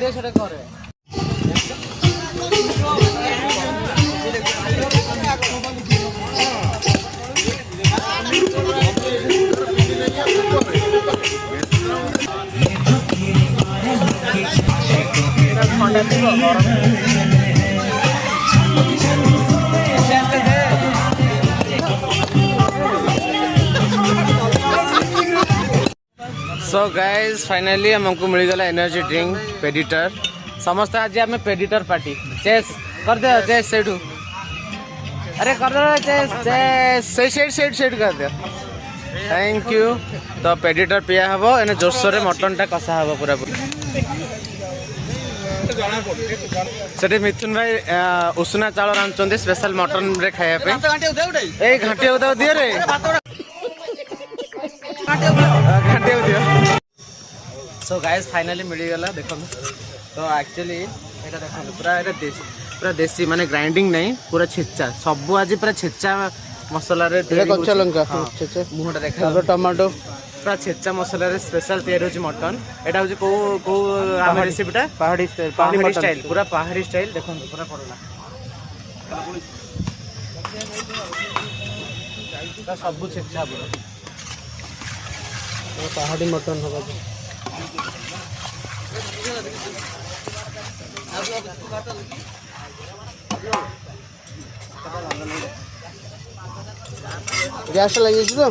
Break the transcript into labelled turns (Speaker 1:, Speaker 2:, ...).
Speaker 1: Video সেটা করে। So guys finally हमको मिलगला एनर्जी ड्रिंक पेडिटर समस्त आज आम पेडिटर पार्टी चेस कर दे चेस सेठू अरे कर दे चेस चेस सेट कर दे थैंक यू तो पेडिटर पिया हम एने जोरसोर मटन टा कषा हम पूरा से मिथुन भाई उषुना चाउल रांधुंट स्पेशल मटन रे खाया पे ए घाटी दिए रे सो गाइस फाइनली मिलगला देख तो एक्चुअली एटा देख पूरा देसी माने ग्राइंडिंग नहीं पूरा छेचा सब आज पूरा छेचा मसला रे कच्चा लंका छेचा मुहटा देख टमाटो पूरा छेचा मसला रे स्पेशल तैयार होची मटन एटा होची को आम रेसिपीटा पहाड़ी स्टाइल पूरा पहाड़ी स्टाइल देखो पूरा पड़ला सब छेचा पूरा पहाड़ी मटन होगा गैस लगी तो